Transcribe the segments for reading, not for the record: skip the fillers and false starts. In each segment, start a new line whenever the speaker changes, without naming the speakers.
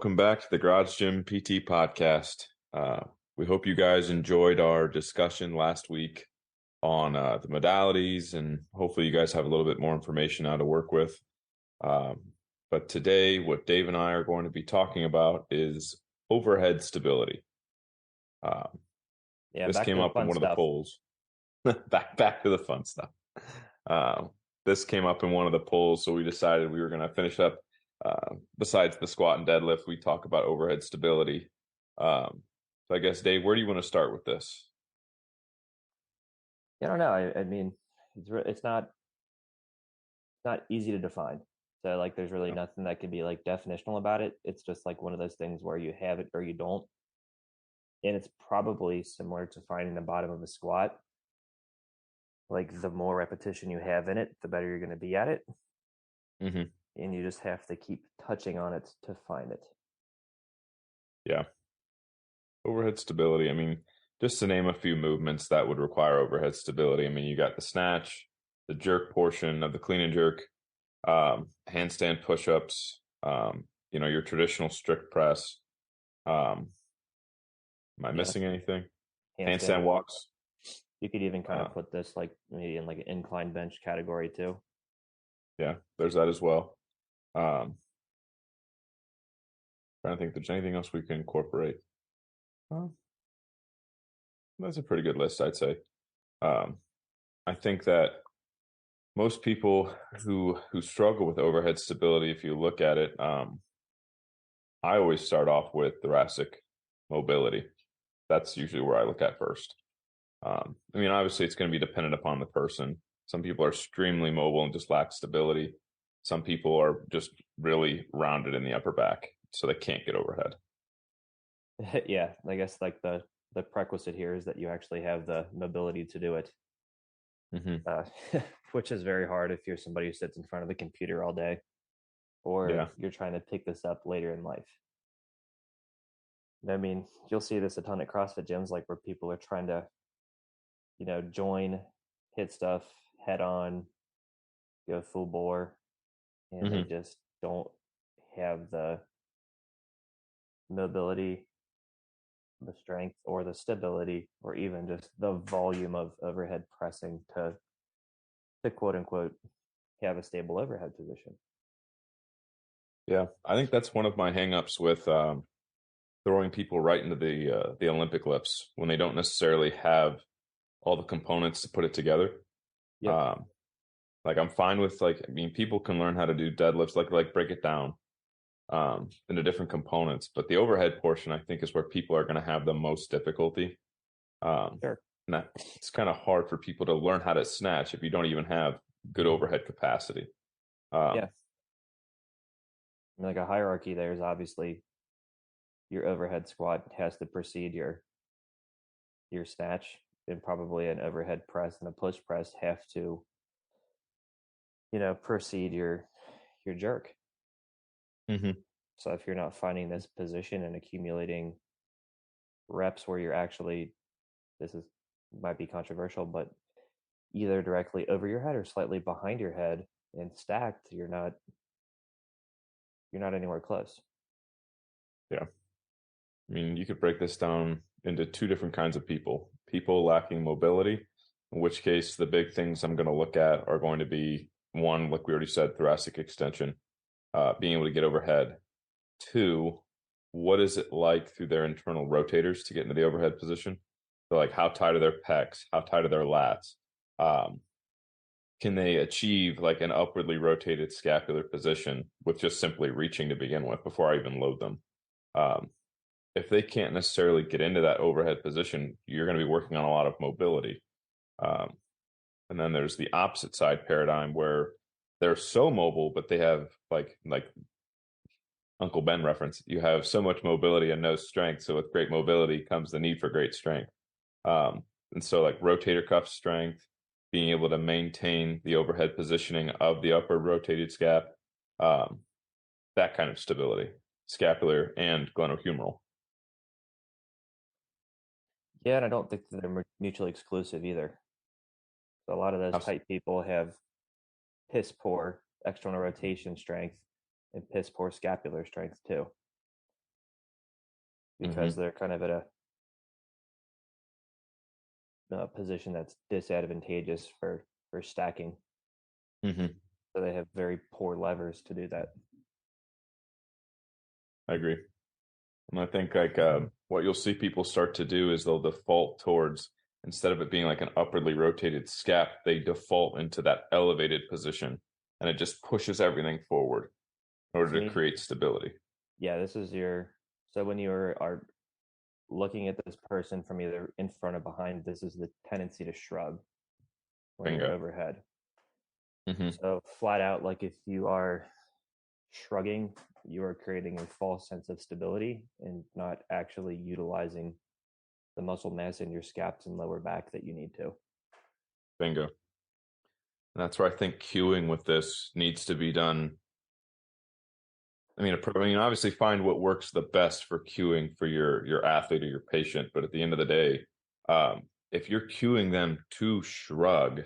Welcome back to the Garage Gym PT podcast. We hope you guys enjoyed our discussion last week on the modalities, and hopefully, you guys have a little bit more information now to work with. But today, what Dave and I are going to be talking about is overhead stability.
Yeah,
This
back
came
to the
up in
fun
one of the
stuff.
polls. Back to the fun stuff. Uh, this came up in one of the polls, so we decided we were going to finish up. Besides the squat and deadlift, we talk about overhead stability. So I guess, Dave, where do you want to start with this?
I don't know. I mean, it's not easy to define. So like, there's really
Yeah.
nothing that can be like definitional about it. It's just like one of those things where you have it or you don't, and it's probably similar to finding the bottom of a squat. Like the more repetition you have in it, the better you're going to be at it,
hmm
and you just have to keep touching on it to find it.
Yeah. Overhead stability. I mean, just to name a few movements that would require overhead stability. I mean, you got the snatch, the jerk portion of the clean and jerk, handstand push-ups, your traditional strict press. Um, am I
Yeah,
missing anything?
handstand
Handstand
walks.
walks.
You could even kind of
Uh,
put this like maybe in like an incline bench category too.
yeah, there's that as well. Um, Trying to think if there's anything else we can incorporate. Well, that's a pretty good list, I'd say. Um, I think that most people who struggle with overhead stability, if you look at it, I always start off with thoracic mobility. That's usually where I look at first. I mean, obviously, it's going to be dependent upon the person. Some people are extremely mobile and just lack stability. Some people are just really rounded in the upper back, so they can't get overhead.
Yeah, I guess like the prerequisite here is that you actually have the mobility to do it,
hmm
uh, which is very hard if you're somebody who sits in front of the computer all day, or
Yeah.
you're trying to pick this up later in life. I mean, you'll see this a ton at CrossFit gyms, like where people are trying to, join, hit stuff head on, go full bore, and they
hmm
just don't have the mobility, the strength, or the stability, or even just the volume of overhead pressing to quote unquote have a stable overhead position.
Yeah. I think that's one of my hangups with throwing people right into the Olympic lifts when they don't necessarily have all the components to put it together.
Yep.
Um, like I'm fine with like I mean people can learn how to do deadlifts like break it down into different components, but the overhead portion I think is where people are going to have the most difficulty. Um,
Sure.
and that it's kind of hard for people to learn how to snatch if you don't even have good overhead capacity.
Yeah.
Um,
Like a hierarchy, there's obviously your overhead squat has to precede your snatch, and probably an overhead press and a push press have to, precede your jerk.
mhm.
So if you're not finding this position and accumulating reps where you're actually, this is might be controversial, but either directly over your head or slightly behind your head and stacked, you're not anywhere close.
Yeah. I mean, you could break this down into two different kinds of people. People lacking mobility, in which case the big things I'm going to look at are going to be one, like we already said, thoracic extension, being able to get overhead. Two, what is it like through their internal rotators to get into the overhead position? So like how tight are their pecs? How tight are their lats? Um, can they achieve like an upwardly rotated scapular position with just simply reaching to begin with before I even load them? Um, if they can't necessarily get into that overhead position, you're going to be working on a lot of mobility. Um, and then there's the opposite side paradigm where they're so mobile, but they have like Uncle Ben reference. You have so much mobility and no strength. So with great mobility comes the need for great strength. And so like rotator cuff strength, being able to maintain the overhead positioning of the upward rotated scap, um, that kind of stability, scapular and glenohumeral.
Yeah, and I don't think that they're mutually exclusive either. So a lot of those
Abs-
type people have piss poor external rotation strength and piss poor scapular strength too. because they're kind of at a position that's disadvantageous for stacking.
Mm-hmm.
So they have very poor levers to do that.
I agree. And I think like what you'll see people start to do is they'll default towards, instead of it being like an upwardly rotated scap, they default into that elevated position, and it just pushes everything forward in
To
order to
me,
create stability.
yeah, this is your. So when you are looking at this person from either in front or behind, this is the tendency to shrug when you're
Bingo.
overhead.
Mm-hmm.
So flat out, like if you are shrugging, you are creating a false sense of stability and not actually utilizing the muscle mass in your scaps and lower back that you need to.
Bingo. And that's where I think cueing with this needs to be done. I mean, obviously find what works the best for cueing for your athlete or your patient, but at the end of the day, if you're cueing them to shrug,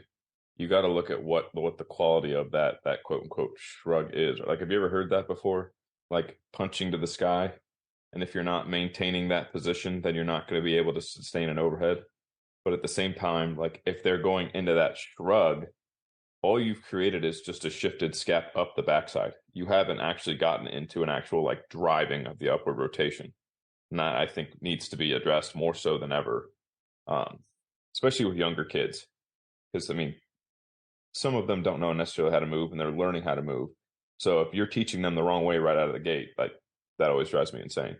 you got to look at what the quality of that quote unquote shrug is. Like, have you ever heard that before? Like punching to the sky, and if you're not maintaining that position, then you're not going to be able to sustain an overhead. But at the same time, like if they're going into that shrug, all you've created is just a shifted scap up the backside. You haven't actually gotten into an actual like driving of the upward rotation. And that I think needs to be addressed more so than ever, um, especially with younger kids. Because I mean, some of them don't know necessarily how to move, and they're learning how to move. So if you're teaching them the wrong way right out of the gate, like that always drives me insane.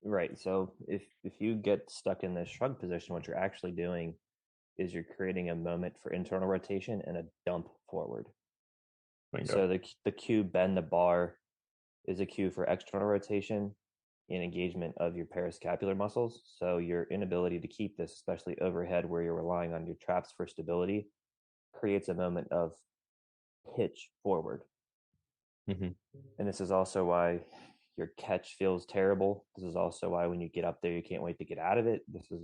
Right. So if you get stuck in this shrug position, what you're actually doing is you're creating a moment for internal rotation and a dump forward.
Bingo.
So the cue bend the bar is a cue for external rotation and engagement of your parascapular muscles. So your inability to keep this, especially overhead where you're relying on your traps for stability, creates a moment of pitch forward.
Mm-hmm.
And this is also why your catch feels terrible. This is also why when you get up there, you can't wait to get out of it. This is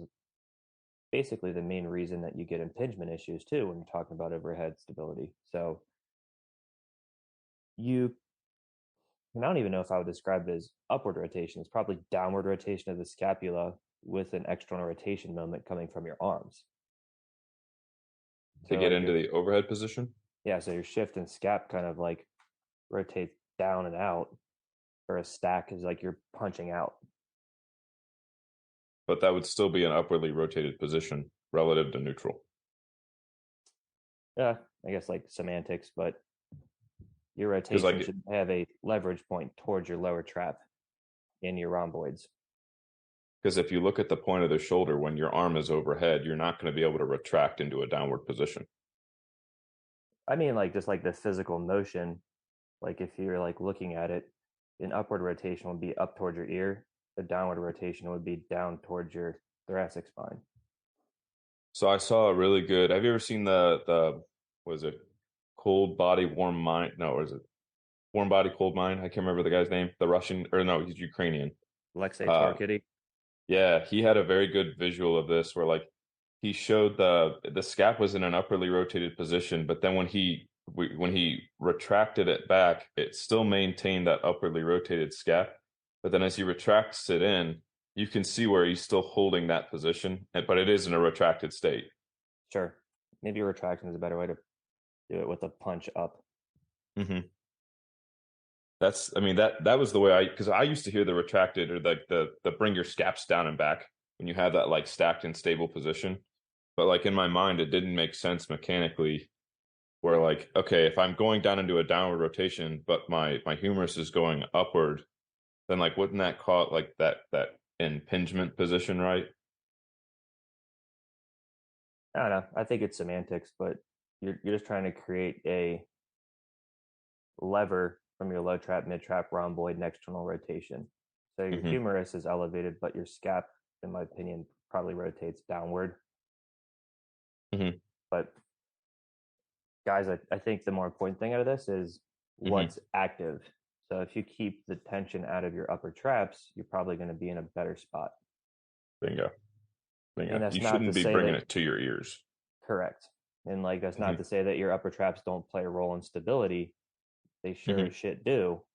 basically the main reason that you get impingement issues too when you're talking about overhead stability. So you, and I don't even know if I would describe it as upward rotation. It's probably downward rotation of the scapula with an external rotation moment coming from your arms.
To
So
get
like
into the overhead position,
yeah, so your shift and scap kind of like rotates down and out, or a stack is like you're punching out.
but that would still be an upwardly rotated position relative to neutral.
Yeah, I guess like semantics, but your
Because
rotation
like
should have a leverage point towards your lower trap in your rhomboids.
because if you look at the point of the shoulder when your arm is overhead, you're not going to be able to retract into a downward position.
I mean, like just like the physical motion, like if you're like looking at it, an upward rotation would be up towards your ear. The downward rotation would be down towards your thoracic spine.
So I saw a really good. Have you ever seen the what is it? Cold Body Warm Mind? No, or is it Warm Body Cold Mind? I can't remember the guy's name. The Russian, or no, he's Ukrainian.
Alexei
Uh,
Torkiddy.
yeah, he had a very good visual of this where like he showed the scap was in an upwardly rotated position, but then when he retracted it back, it still maintained that upwardly rotated scap. But then as he retracts it in, you can see where he's still holding that position, but it is in a retracted state.
Sure. Maybe retraction is a better way to do it with a punch up.
Hmm. I mean, that was the way because I used to hear the retracted or the bring your scaps down and back when you have that like stacked and stable position. But like in my mind, it didn't make sense mechanically where like, okay, if I'm going down into a downward rotation, but my humerus is going upward, then like wouldn't that cause like that impingement position, right?
I don't know. I think it's semantics, but you're just trying to create a lever from your low trap, mid trap, rhomboid, and external rotation. So your
Hmm.
humerus is elevated, but your scap, in my opinion, probably rotates downward.
Hmm.
But guys, I think the more important thing out of this is
Hmm.
what's active. So if you keep the tension out of your upper traps, you're probably going to be in a better spot.
Bingo.
And
Bingo.
that's
You
not to
shouldn't be
say
bringing
that
it to your ears.
correct. And like that's not to
Hmm.
say that your upper traps don't play a role in stability. They sure
Hmm.
as shit do,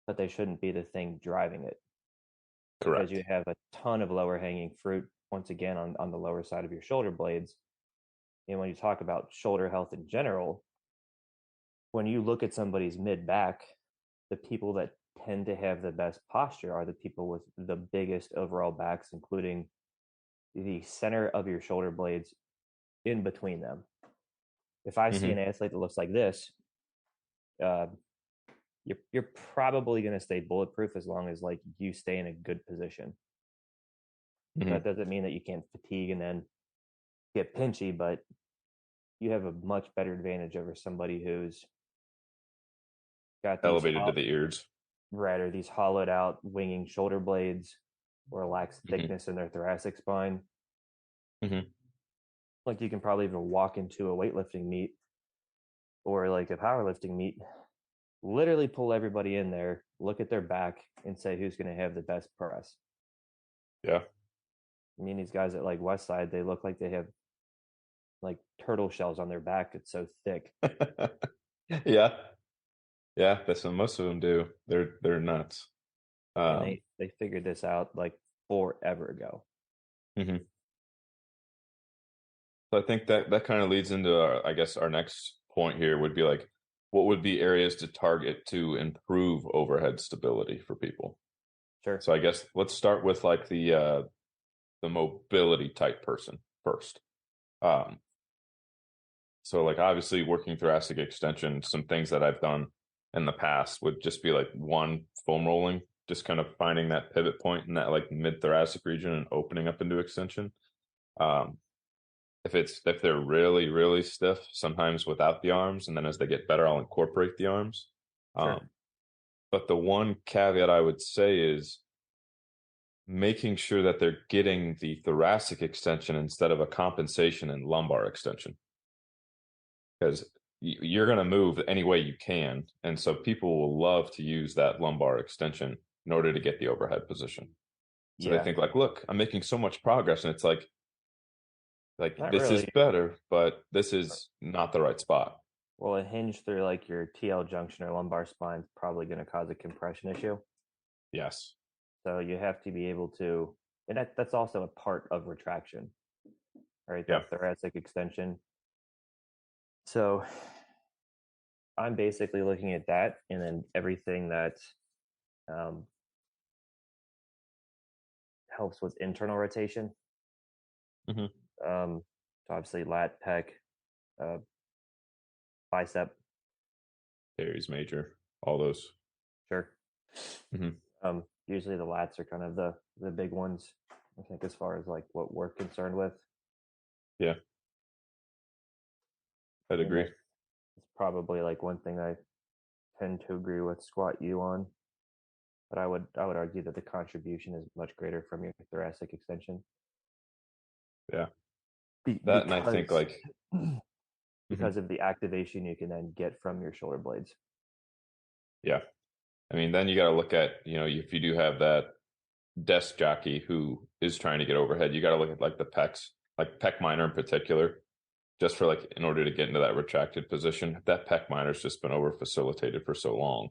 but they shouldn't be the thing driving it. because
Correct.
you have a ton of lower hanging fruit once again on the lower side of your shoulder blades. And when you talk about shoulder health in general, when you look at somebody's mid back, the people that tend to have the best posture are the people with the biggest overall backs, including the center of your shoulder blades in between them. If I see
Hmm.
an athlete that looks like this, uh, you're probably going to stay bulletproof as long as like you stay in a good position.
Hmm.
That doesn't mean that you can't fatigue and then get pinchy, but you have a much better advantage over somebody who's got these
Elevated to the ears.
right or these hollowed out winging shoulder blades or lacks
Hmm.
thickness in their thoracic spine.
Hmm.
Like you can probably even walk into a weightlifting meet or like a powerlifting meet, literally pull everybody in there, look at their back, and say who's going to have the best press.
Yeah.
I mean, these guys at like Westside, they look like they have like turtle shells on their back. It's so thick.
Yeah. Yeah. That's what most of them do. They're nuts.
And
Um,
they figured this out like forever ago.
mhm. So I think that that kind of leads into I guess our next point here would be like, what would be areas to target to improve overhead stability for people?
Sure.
So I guess let's start with like the mobility type person first. Um, so like obviously working thoracic extension, some things that I've done in the past would just be like one, foam rolling, just kind of finding that pivot point in that like mid thoracic region and opening up into extension. Um, if they're really stiff, sometimes without the arms, and then as they get better, I'll incorporate the arms.
Sure.
Um, but the one caveat I would say is making sure that they're getting the thoracic extension instead of a compensation and lumbar extension, because you're going to move any way you can, and so people will love to use that lumbar extension in order to get the overhead position. So they
Yeah.
think like, look, I'm making so much progress, and it's like
Not
this is
really.
better, but this is not the right spot.
Well, a hinge through like your TL junction or lumbar spine is probably going to cause a compression issue.
Yes.
So you have to be able to, and that's also a part of retraction, right?
Yeah.
That thoracic extension. So I'm basically looking at that and then everything that um, helps with internal rotation.
Hmm.
So obviously lat, pec, uh, bicep,
Aries major, all those.
sure.
Hmm.
Usually the lats are kind of the big ones, I think, as far as like what we're concerned with.
Yeah, I'd
And
agree.
that's probably like one thing I tend to agree with Squat U on. But I would argue that the contribution is much greater from your thoracic extension
Yeah,
be,
that and I think
because
like, mhm,
because of the activation you can then get from your shoulder blades.
yeah. I mean, then you got to look at, if you do have that desk jockey who is trying to get overhead, you got to look at like the pecs, like pec minor in particular, just for like in order to get into that retracted position. That pec minor's just been over facilitated for so long.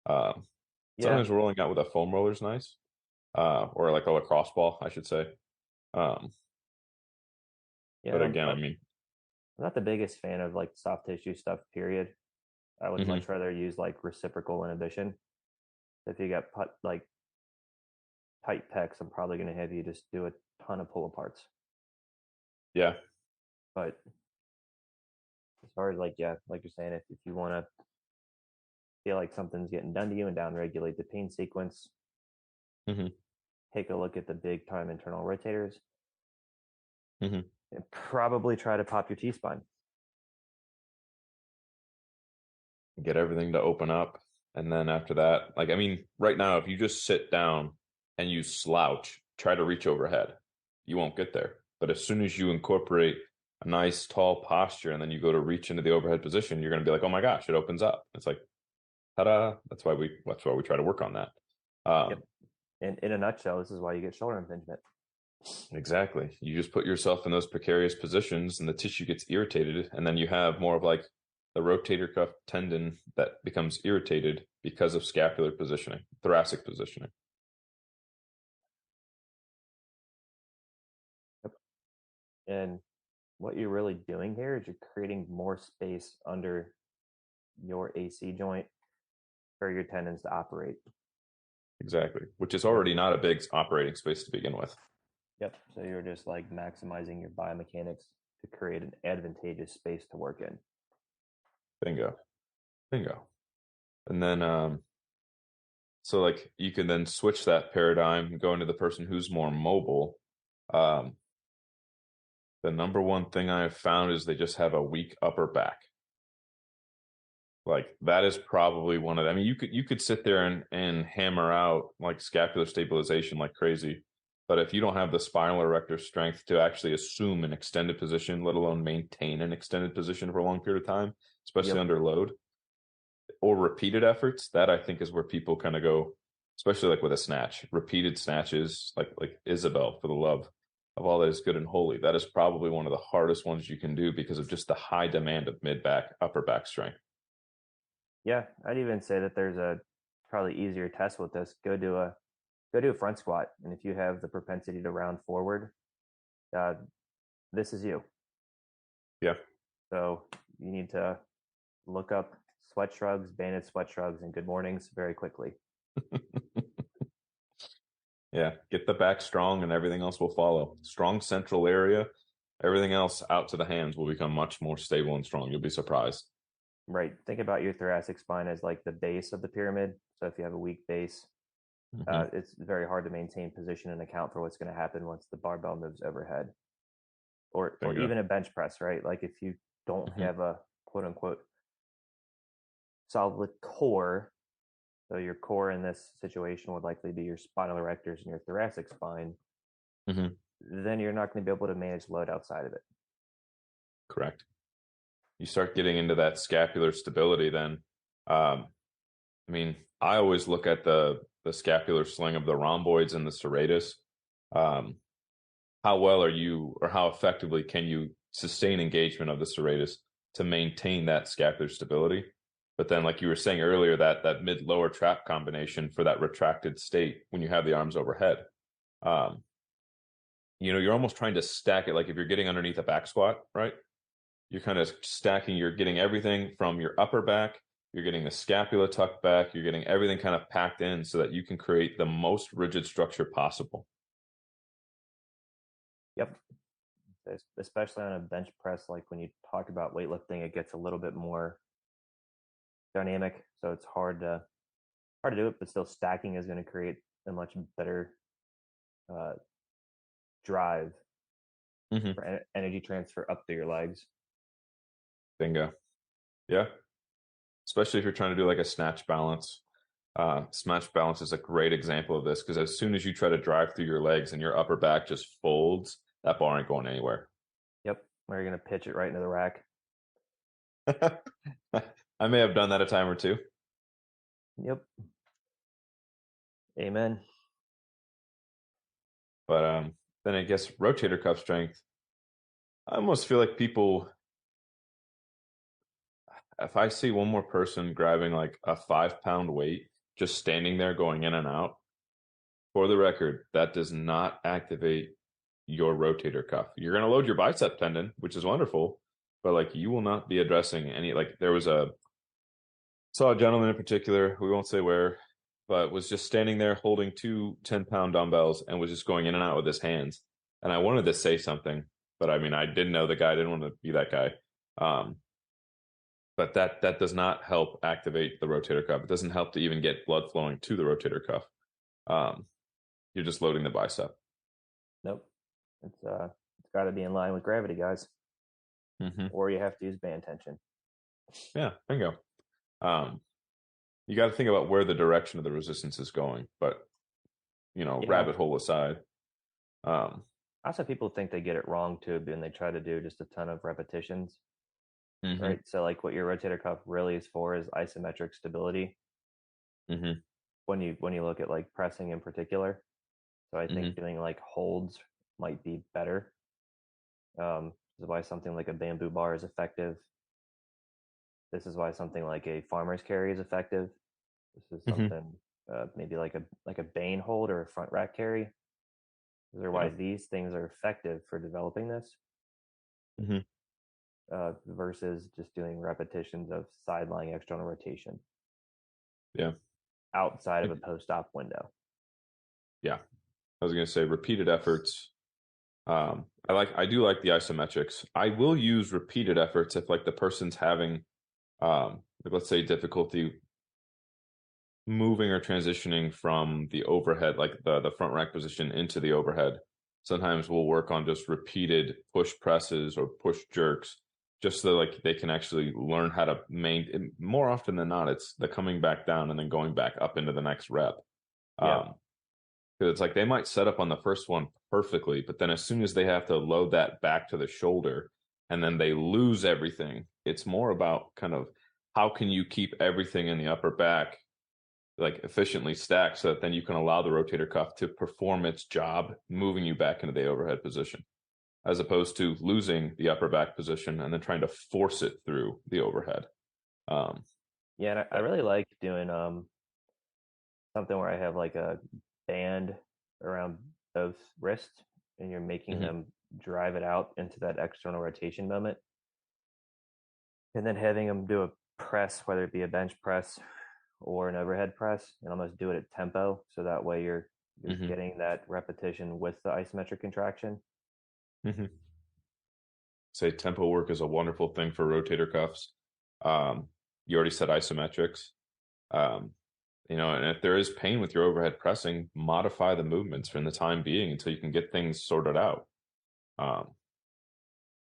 Um,
Yeah,
Sometimes rolling out with a foam roller is nice, or like a lacrosse ball, I should say. Um,
yeah.
but again, I mean,
I'm not the biggest fan of like soft tissue stuff. Period. I would
mhm,
much rather use like reciprocal inhibition. If you got like tight pecs, I'm probably going to have you just do a ton of pull aparts.
yeah,
But as far as like yeah, like you're saying, if you want to feel like something's getting done to you and down regulate the pain sequence,
hmm,
take a look at the big time internal rotators
hmm,
and probably try to pop your T spine.
get everything to open up. And then after that, like, I mean, right now, if you just sit down and you slouch, try to reach overhead, you won't get there. But as soon as you incorporate a nice tall posture and then you go to reach into the overhead position, you're going to be like, oh my gosh, it opens up. It's like, ta-da. That's why we try to work on that.
Yep.
Um,
And in a nutshell, this is why you get shoulder impingement.
exactly. You just put yourself in those precarious positions and the tissue gets irritated. And then you have more of like the rotator cuff tendon that becomes irritated because of scapular positioning, thoracic positioning.
And what you're really doing here is you're creating more space under your AC joint for your tendons to operate.
Exactly. Which is
So,
already not a big operating space to begin with.
yep. So you're just like maximizing your biomechanics to create an advantageous space to work in.
Bingo. Bingo. And then so like you can then switch that paradigm and go into the person who's more mobile. Um, the number one thing I have found is they just have a weak upper back. Like that is probably one of them. I mean, you could sit there and hammer out like scapular stabilization like crazy, but if you don't have the spinal erector strength to actually assume an extended position, let alone maintain an extended position for a long period of time, especially
Yep.
under load or repeated efforts, that I think is where people kind of go, especially like with a snatch, repeated snatches, like Isabel for the love of all that is good and holy. That is probably one of the hardest ones you can do because of just the high demand of mid back, upper back strength.
Yeah, I'd even say that there's a probably easier test with this. Go do a front squat, and if you have the propensity to round forward, uh, this is you.
Yeah.
So you need to look up sweat shrugs, banded sweat shrugs, and good mornings very quickly.
Yeah, get the back strong and everything else will follow. Strong central area, everything else out to the hands will become much more stable and strong. You'll be surprised.
Right. Think about your thoracic spine as like the base of the pyramid. So if you have a weak base,
Hmm.
it's very hard to maintain position and account for what's going to happen once the barbell moves overhead, or
Bingo.
even a bench press. Right. Like if you don't
Hmm.
have a quote unquote solid core. So your core in this situation would likely be your spinal erectors and your thoracic spine.
Hmm.
Then you're not going to be able to manage load outside of it.
Correct. You start getting into that scapular stability, then I mean, I always look at the scapular sling of the rhomboids and the serratus. Um, how well are you, or how effectively can you sustain engagement of the serratus to maintain that scapular stability? But then, like you were saying earlier, that mid lower trap combination for that retracted state when you have the arms overhead, um, you're almost trying to stack it. Like if you're getting underneath a back squat, right? You're kind of stacking, you're getting everything from your upper back, you're getting the scapula tucked back, you're getting everything kind of packed in so that you can create the most rigid structure possible.
Yep. Especially on a bench press, like when you talk about weightlifting, it gets a little bit more dynamic. So it's hard to do it, but still stacking is going to create a much better uh, drive
Hmm.
for energy transfer up through your legs.
Bingo. Yeah. Especially if you're trying to do like a snatch balance. Snatch balance is a great example of this because as soon as you try to drive through your legs and your upper back just folds, that bar ain't going anywhere.
Yep. Where you're going to pitch it right into the rack.
I may have done that a time or two.
Yep. Amen.
But then I guess rotator cuff strength. I almost feel like people, if I see one more person grabbing like a 5 pound weight, just standing there going in and out, for the record, that does not activate your rotator cuff. You're going to load your bicep tendon, which is wonderful, but like you will not be addressing any, like there was saw a gentleman in particular, we won't say where, but was just standing there holding two 10-pound dumbbells and was just going in and out with his hands. And I wanted to say something, but I mean, I didn't know the guy, I didn't want to be that guy. Um, but that does not help activate the rotator cuff. It doesn't help to even get blood flowing to the rotator cuff. Um, you're just loading the bicep.
Nope. It's got to be in line with gravity, guys,
Hmm.
or you have to use band tension.
Yeah, bingo. Um, you got to think about where the direction of the resistance is going, but
Yeah.
rabbit hole aside, um,
Also, people think they get it wrong too, and they try to do just a ton of repetitions,
hmm
right? So, like, what your rotator cuff really is for is isometric stability.
hmm
When you look at like pressing in particular, so I think
hmm
doing like holds might be better. This is why something like a bamboo bar is effective. This is why something like a farmer's carry is effective. This is
hmm
something maybe like a Bane hold or a front rack carry. These are why
yeah,
these things are effective for developing this.
Hmm.
versus just doing repetitions of side lying external rotation
Yeah.
outside of a post op window.
Yeah. I was going to say repeated efforts. I do like the isometrics. I will use repeated efforts if like the person's having, like let's say difficulty moving or transitioning from the overhead, like the front rack position into the overhead. Sometimes we'll work on just repeated push presses or push jerks, just so like they can actually learn how to maintain. More often than not, it's the coming back down and then going back up into the next rep.
Yep.
Um, because it's like they might set up on the first one perfectly, but then as soon as they have to load that back to the shoulder and then they lose everything, it's more about kind of how can you keep everything in the upper back like efficiently stacked so that then you can allow the rotator cuff to perform its job, moving you back into the overhead position, as opposed to losing the upper back position and then trying to force it through the overhead. Um,
Yeah, and I
but
really like doing something where I have like a band around both wrists, and you're making
mhm,
them drive it out into that external rotation moment, and then having them do a press, whether it be a bench press or an overhead press, and almost do it at tempo, so that way you're
mhm,
getting that repetition with the isometric contraction.
mhm. Say tempo work is a wonderful thing for rotator cuffs. You already said isometrics. Um, and if there is pain with your overhead pressing, modify the movements for the time being until you can get things sorted out. Um,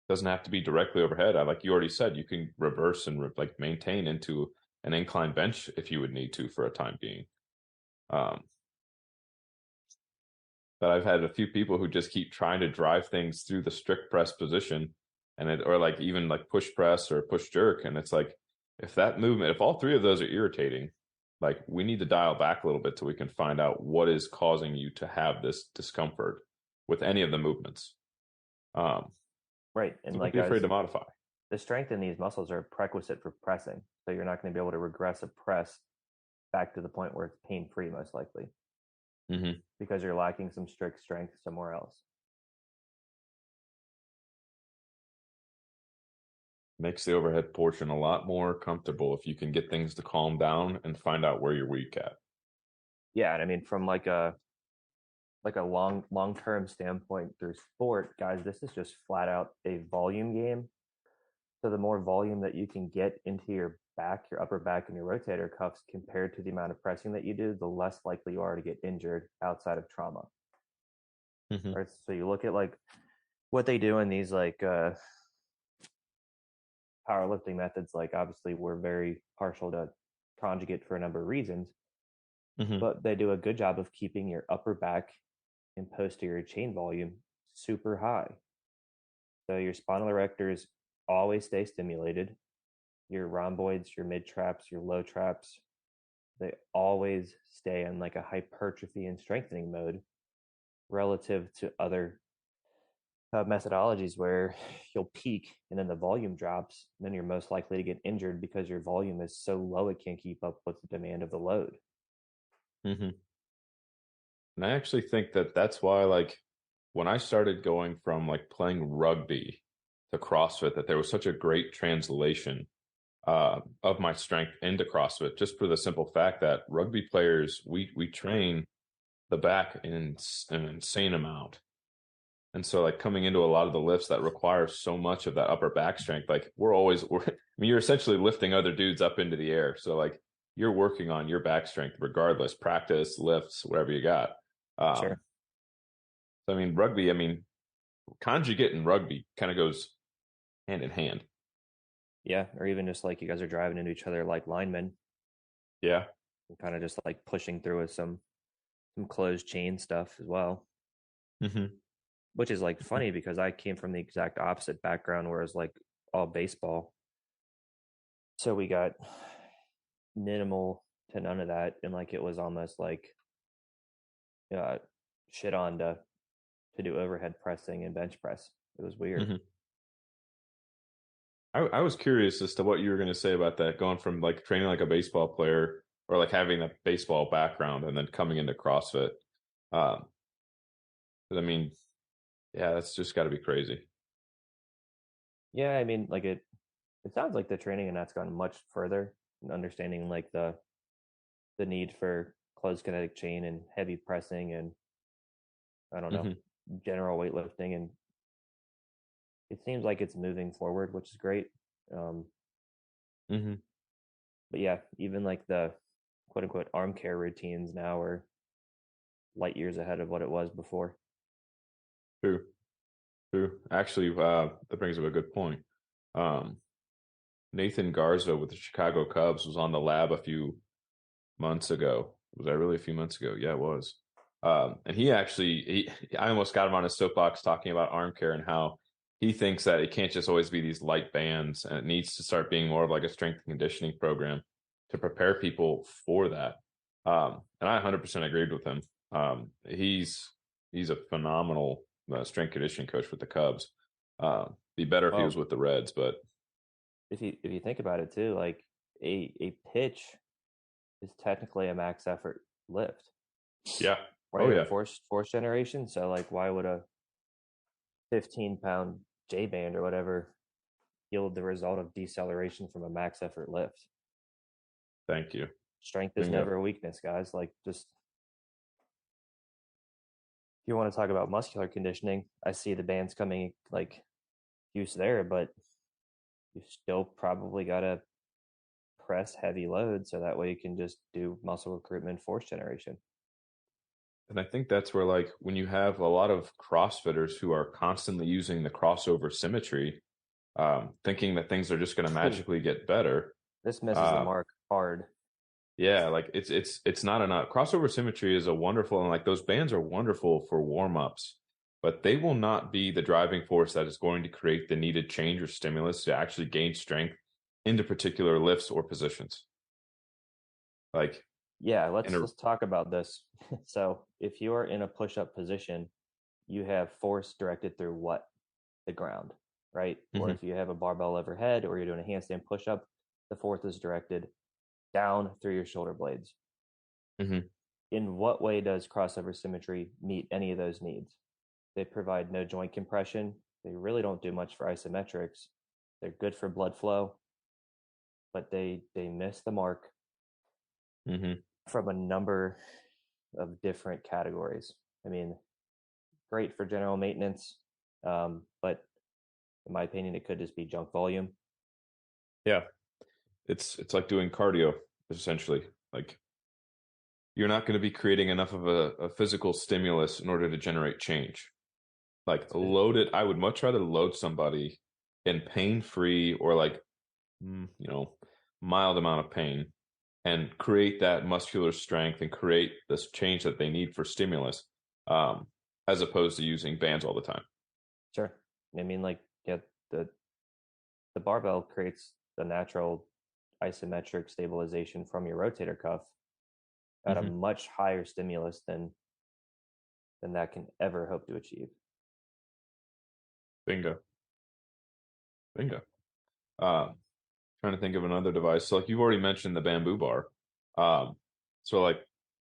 doesn't have to be directly overhead. Like you already said, you can reverse and like maintain into an incline bench if you would need to for a time being. Um, but I've had a few people who just keep trying to drive things through the strict press position or like even like push press or push jerk. And it's like, if that movement, if all three of those are irritating, like we need to dial back a little bit so we can find out what is causing you to have this discomfort with any of the movements. Um,
Right, and
so don't
like
be afraid
guys,
to modify.
the strength in these muscles are a prerequisite for pressing, so you're not going to be able to regress a press back to the point where it's pain free, most likely,
Hmm.
because you're lacking some strict strength somewhere else.
Makes the overhead portion a lot more comfortable if you can get things to calm down and find out where you're weak at.
Yeah, and I mean from like a long term standpoint through sport, guys, this is just flat out a volume game. So the more volume that you can get into your back, your upper back, and your rotator cuffs compared to the amount of pressing that you do, the less likely you are to get injured outside of trauma.
Hmm.
Right. So you look at like what they do in these like powerlifting methods, like obviously we're very partial to conjugate for a number of reasons,
Hmm.
but they do a good job of keeping your upper back and posterior chain volume super high. So your spinal erectors always stay stimulated. Your rhomboids, your mid traps, your low traps, they always stay in like a hypertrophy and strengthening mode relative to other methodologies where you'll peak and then the volume drops. And then you're most likely to get injured because your volume is so low it can't keep up with the demand of the load.
Hmm. And I actually think that that's why, like, when I started going from like playing rugby to CrossFit, that there was such a great translation of my strength into CrossFit, just for the simple fact that rugby players, we train the back in an insane amount. And so like coming into a lot of the lifts that require so much of that upper back strength, like I mean, you're essentially lifting other dudes up into the air. So like you're working on your back strength regardless, practice, lifts, whatever you got.
Sure.
So I mean, rugby, I mean, conjugate and rugby kind of goes hand in hand.
Yeah. Or even just like you guys are driving into each other like linemen
Yeah.
and kind of just like pushing through with some closed chain stuff as well.
Hmm.
Which is like funny because I came from the exact opposite background where it's like all baseball. So we got minimal to none of that. And like it was almost like uh, shit on to do overhead pressing and bench press. It was weird.
Hmm. I was curious as to what you were going to say about that, going from like training like a baseball player or like having a baseball background and then coming into CrossFit. Um, but I mean, yeah, that's just got to be crazy.
Yeah, I mean, like it sounds like the training and that's gone much further in understanding like the need for closed kinetic chain and heavy pressing and I don't know,
Hmm.
general weightlifting, and it seems like it's moving forward, which is great. Um,
Hmm.
but yeah, even like the quote unquote arm care routines now are light years ahead of what it was before.
True, true. Actually, that brings up a good point. Um, Nathan Garza with the Chicago Cubs was on the lab a few months ago. Was that really a few months ago? Yeah, it was. And I almost got him on a soapbox talking about arm care and how he thinks that it can't just always be these light bands and it needs to start being more of like a strength and conditioning program to prepare people for that. And I 100% agreed with him. He's a phenomenal strength conditioning coach with the Cubs. Be better if he was
Well,
with the Reds, but
if you think about it too, like a pitch is technically a max effort lift,
yeah.
right?
Oh
Or
yeah.
force generation. So like, why would a 15-pound J band or whatever yield the result of deceleration from a max effort lift?
Thank you.
Strength is
Bingo.
never a weakness, guys. Like, just if you want to talk about muscular conditioning, I see the bands coming like use there, but you still probably got to press heavy load so that way you can just do muscle recruitment, force generation.
And I think that's where, like, when you have a lot of CrossFitters who are constantly using the crossover symmetry, thinking that things are just going to
Ooh,
magically get better.
this misses the
Uh,
mark hard.
yeah, like it's not enough. Crossover symmetry is a wonderful, and like those bands are wonderful for warm ups, but they will not be the driving force that is going to create the needed change or stimulus to actually gain strength into particular lifts or positions. Like
Yeah,
in
let's
a,
let's talk about this. So, if you are in a push-up position, you have force directed through what? The ground, right? Or
Mhm,
if you have a barbell overhead or you're doing a handstand push-up, the force is directed down through your shoulder blades.
mhm.
In what way does crossover symmetry meet any of those needs? They provide no joint compression. They really don't do much for isometrics. They're good for blood flow, but they miss the mark
Mhm.
from a number of different categories. I mean, great for general maintenance, but in my opinion, it could just be junk volume.
Yeah, it's like doing cardio essentially. Like you're not going to be creating enough of a physical stimulus in order to generate change. Like load it. I would much rather load somebody in pain-free or like you know, mild amount of pain and create that muscular strength and create this change that they need for stimulus, um, as opposed to using bands all the time.
Sure. I mean, like, yeah, the the barbell creates the natural isometric stabilization from your rotator cuff at a
Hmm.
much higher stimulus than that can ever hope to achieve.
Bingo, bingo. Um, Trying to think of another device. So like you've already mentioned the bamboo bar. Um, so like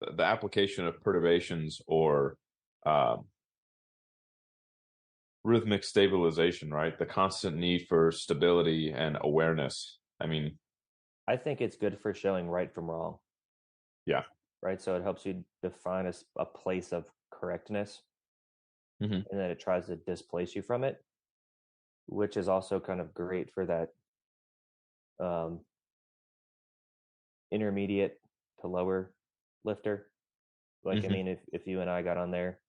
the application of perturbations or um, rhythmic stabilization, right? The constant need for stability and awareness. I mean,
I think it's good for showing right from wrong,
yeah.
right? So it helps you define a place of correctness,
Hmm.
and then it tries to displace you from it, which is also kind of great for that um, intermediate to lower lifter. Like, I
Hmm.
mean, if you and I got on there,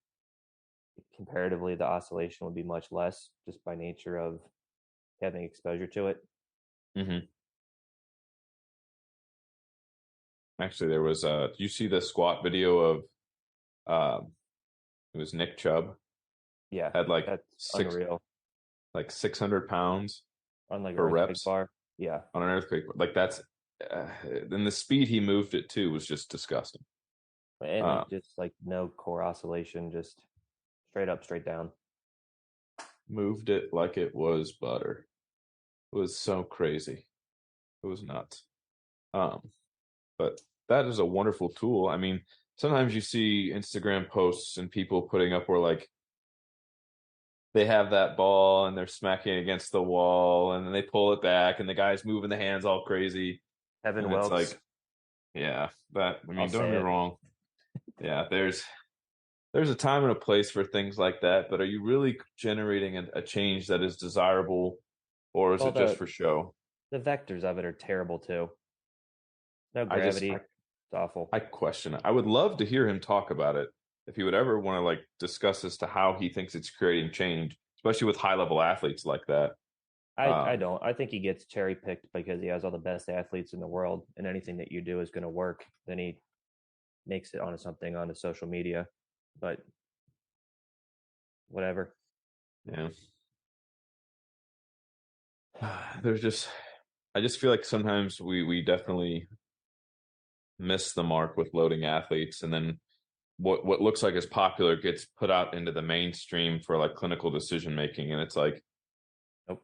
comparatively, the oscillation would be much less just by nature of having exposure to it.
Hmm. Actually, there was you see the squat video of um it was Nick Chubb
Yeah,
had
that's unreal.
600 pounds
On like an
per
earthquake
reps
bar. Yeah.
on an earthquake. Like that's then the speed he moved it to was just disgusting.
And
Uh,
like just like no core oscillation, just straight up, straight down.
Moved it like it was butter. It was so crazy. It was nuts. Um, but that is a wonderful tool. I mean, sometimes you see Instagram posts and people putting up where like they have that ball and they're smacking it against the wall, and then they pull it back, and the guy's moving the hands all crazy,
Kevin
and it's
Welks,
like, yeah, that I
I'll
mean, don't get
say
me
it.
wrong, yeah, there's a time and a place for things like that, but are you really generating a change that is desirable, or is
Well,
it just for show?
the vectors of it are terrible too. No
I just
gravity. It's awful.
I question it. I would love to hear him talk about it if he would ever want to like discuss as to how he thinks it's creating change, especially with high level athletes like that.
I
Um,
don't. I think he gets cherry picked because he has all the best athletes in the world, and anything that you do is going to work. Then he makes it onto something onto social media, but whatever.
yeah, there's just I just feel like sometimes we definitely miss the mark with loading athletes, and then what looks like is popular gets put out into the mainstream for like clinical decision making, and it's like,
Nope.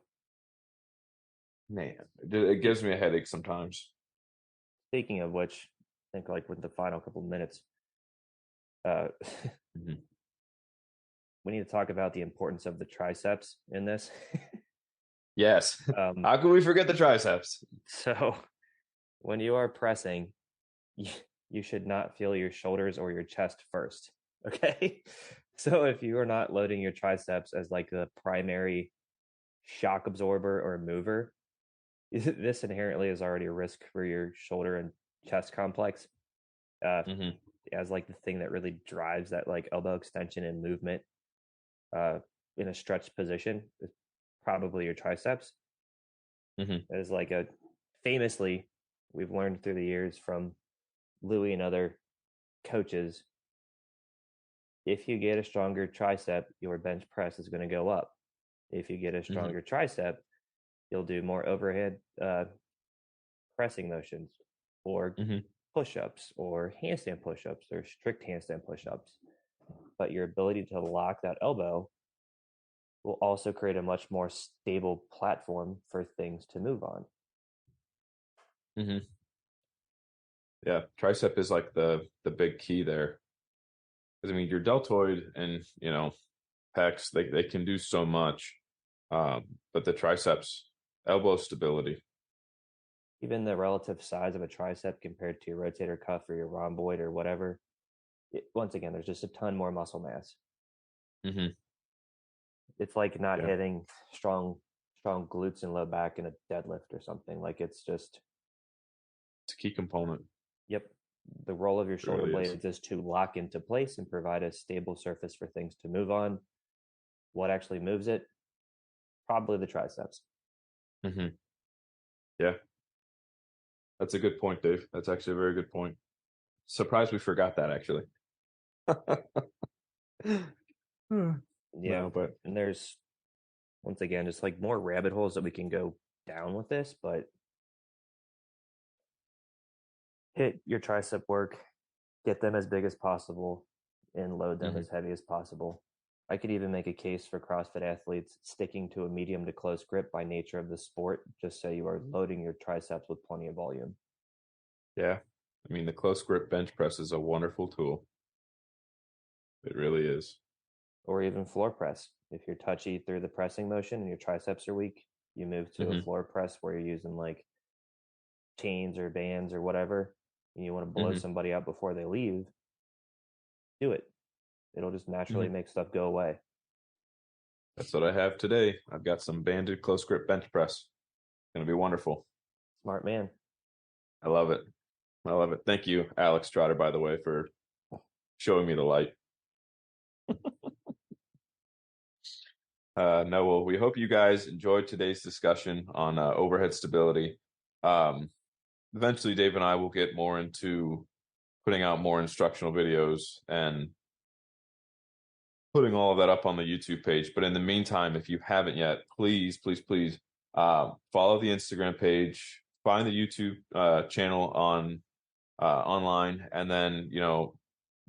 man, it gives me a headache sometimes.
Speaking of which, I think like with the final couple of minutes, uh,
Mhm.
we need to talk about the importance of the triceps in this.
Yes,
um,
how could we forget the triceps?
so when you are pressing, you, you should not feel your shoulders or your chest first. Okay. So if you are not loading your triceps as like the primary shock absorber or mover, this inherently is already a risk for your shoulder and chest complex.
Hmm.
As like the thing that really drives that like elbow extension and movement uh, in a stretched position is probably your triceps.
Hmm.
As like a famously, we've learned through the years from Louis and other coaches, if you get a stronger tricep, your bench press is going to go up. If you get a
Hmm.
stronger tricep, you'll do more overhead pressing motions or
Hmm.
push-ups or handstand push-ups or strict handstand push-ups. But your ability to lock that elbow will also create a much more stable platform for things to move on.
Hmm. Yeah, tricep is like the big key there. Because I mean, your deltoid and pecs, they can do so much, but the triceps, elbow stability.
Even the relative size of a tricep compared to your rotator cuff or your rhomboid or whatever, once again, there's just a ton more muscle mass.
Hmm.
It's like not
Yeah,
hitting strong glutes and low back in a deadlift or something. Like it's just,
it's a key component.
yep, the role of your
It
shoulder
really is.
blades is to lock into place and provide a stable surface for things to move on. What actually moves it? Probably the triceps.
Hmm. Yeah, that's a good point, Dave. That's actually a very good point. Surprised we forgot that actually.
Yeah.
No, but
And there's, once again, just like more rabbit holes that we can go down with this, but hit your tricep work, get them as big as possible, and load them
mhm.
as heavy as possible. I could even make a case for CrossFit athletes sticking to a medium to close grip by nature of the sport, just so you are loading your triceps with plenty of volume.
Yeah, I mean the close grip bench press is a wonderful tool. It really is.
Or even floor press. If you're touchy through the pressing motion and your triceps are weak, you move to a
Hmm.
floor press where you're using like chains or bands or whatever, and you want to blow
Hmm.
somebody out before they leave, do it. It'll just naturally
Hmm.
make stuff go away.
That's what I have today. I've got some banded close grip bench press. Gonna be wonderful.
Smart man.
I love it. I love it. Thank you, Alex Trotter, by the way, for showing me the light. No, well, we hope you guys enjoyed today's discussion on overhead stability. Um, Eventually, Dave and I will get more into putting out more instructional videos and putting all of that up on the YouTube page. But in the meantime, if you haven't yet, please, please, please follow the Instagram page, find the YouTube channel on online, and then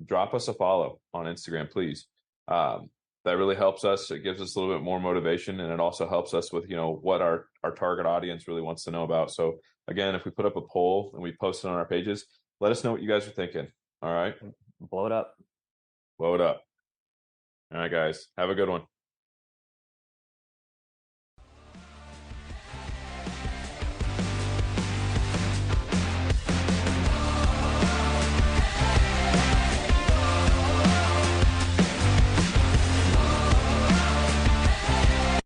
drop us a follow on Instagram, please. That really helps us. It gives us a little bit more motivation, and it also helps us with what our target audience really wants to know about. So again, if we put up a poll and we post it on our pages, let us know what you guys are thinking. All right,
Blow it up.
blow it up. All right, guys, have a good one.